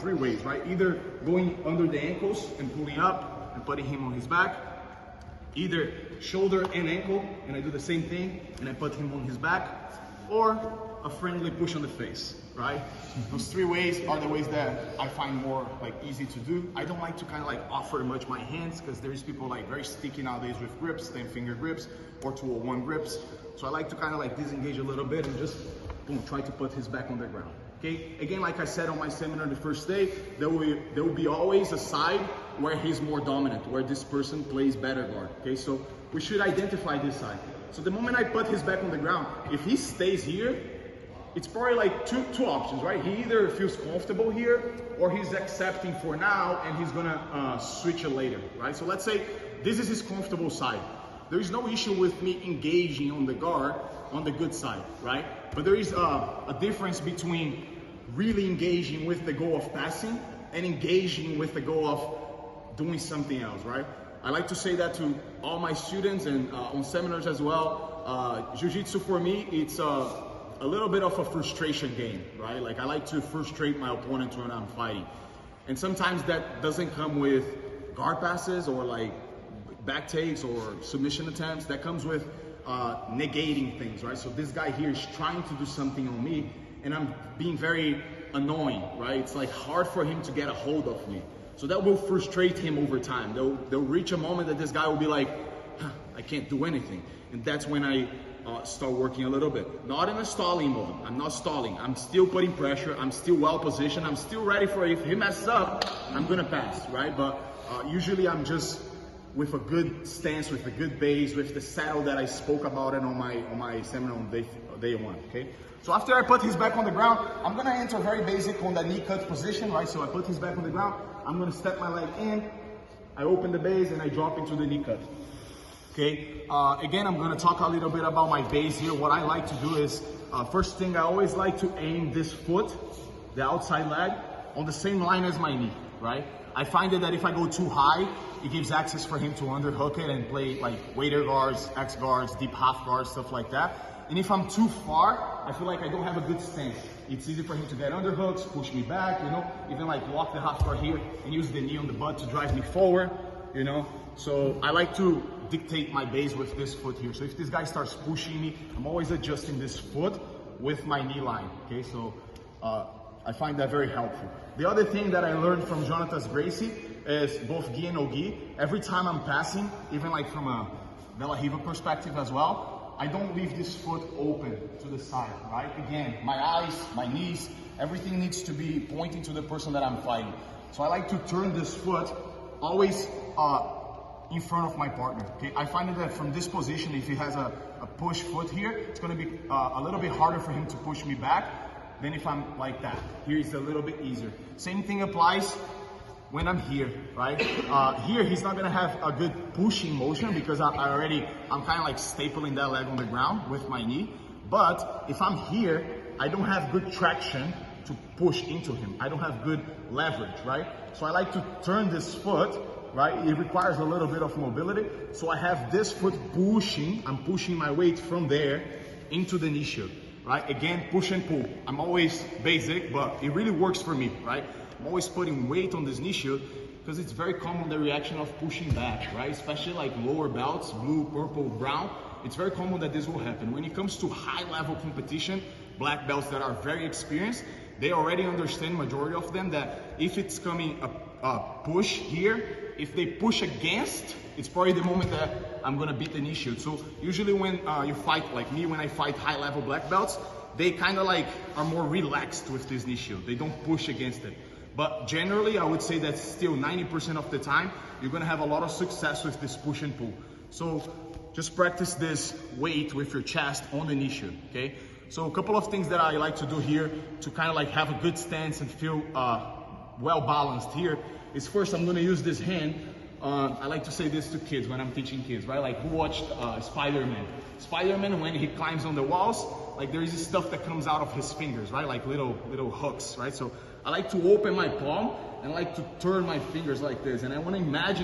three ways, right? Either going under the ankles and pulling up and putting him on his back, either shoulder and ankle, and I do the same thing, and I put him on his back, or a friendly push on the face, right? Those three ways are the ways that I find more like easy to do. I don't like to kind of like offer much my hands, because there's people like very sticky nowadays with grips, 10-finger grips, or 201 grips. So I like to kind of like disengage a little bit and just boom, try to put his back on the ground. Okay, again, like I said on my seminar the first day, there will be always a side where he's more dominant, where this person plays better guard. Okay, so we should identify this side. So the moment I put his back on the ground, if he stays here, it's probably like two options, right? He either feels comfortable here, or he's accepting for now and he's gonna switch it later, right? So let's say this is his comfortable side. There is no issue with me engaging on the guard on the good side, right? But there is a difference between really engaging with the goal of passing and engaging with the goal of doing something else, right? I like to say that to all my students and on seminars as well. Jiu-Jitsu for me, it's a little bit of a frustration game, right? Like I like to frustrate my opponent when I'm fighting. And sometimes that doesn't come with guard passes or like back takes or submission attempts. That comes with negating things, right? So this guy here is trying to do something on me and I'm being very annoying, right? It's like hard for him to get a hold of me. So that will frustrate him over time. They'll reach a moment that this guy will be like, huh, I can't do anything. And that's when I start working a little bit. Not in a stalling mode. I'm not stalling. I'm still putting pressure. I'm still well positioned. I'm still ready for it. If he messes up, I'm gonna pass, right? But usually I'm just with a good stance, with a good base, with the saddle that I spoke about it on my seminar on day one, okay? So after I put his back on the ground, I'm gonna enter very basic on the knee cut position, right? So I put his back on the ground, I'm gonna step my leg in, I open the base and I drop into the knee cut. Okay, again, I'm gonna talk a little bit about my base here. What I like to do is, first thing, I always like to aim this foot, the outside leg, on the same line as my knee, right? I find that if I go too high, it gives access for him to underhook it and play like waiter guards, X guards, deep half guards, stuff like that. And if I'm too far, I feel like I don't have a good stance. It's easy for him to get underhooks, push me back, you know, even like lock the half guard here and use the knee on the butt to drive me forward, you know. So I like to dictate my base with this foot here. So if this guy starts pushing me, I'm always adjusting this foot with my knee line, okay? So I find that very helpful. The other thing that I learned from Jonathan Gracie is both gi and no-gi. Every time I'm passing, even like from a Bella Riva perspective as well, I don't leave this foot open to the side, right? Again, my eyes, my knees, everything needs to be pointing to the person that I'm fighting. So I like to turn this foot always in front of my partner, okay? I find that from this position, if he has a push foot here, it's gonna be a little bit harder for him to push me back than if I'm like that. Here it's a little bit easier. Same thing applies when I'm here, right? Here he's not gonna have a good pushing motion because I'm kind of like stapling that leg on the ground with my knee. But if I'm here, I don't have good traction to push into him. I don't have good leverage, right? So I like to turn this foot, right? It requires a little bit of mobility. So I have this foot pushing, I'm pushing my weight from there into the knee shield, right? Again, push and pull. I'm always basic, but it really works for me, right? I'm always putting weight on this knee shield because it's very common, the reaction of pushing back, right? Especially like lower belts, blue, purple, brown. It's very common that this will happen. When it comes to high level competition, black belts that are very experienced, they already understand, majority of them, that if it's coming a push here, if they push against, it's probably the moment that I'm gonna beat the knee shield. So usually when you fight, like me, when I fight high level black belts, they kind of like are more relaxed with this knee shield. They don't push against it. But generally, I would say that still 90% of the time, you're gonna have a lot of success with this push and pull. So just practice this weight with your chest on the knee shield, okay? So a couple of things that I like to do here to kind of like have a good stance and feel well balanced here is, first I'm gonna use this hand. I like to say this to kids when I'm teaching kids, right? Like, who watched Spider-Man? Spider-Man, when he climbs on the walls, like there is this stuff that comes out of his fingers, right? Like little hooks, right? So I like to open my palm and I like to turn my fingers like this. And I want to imagine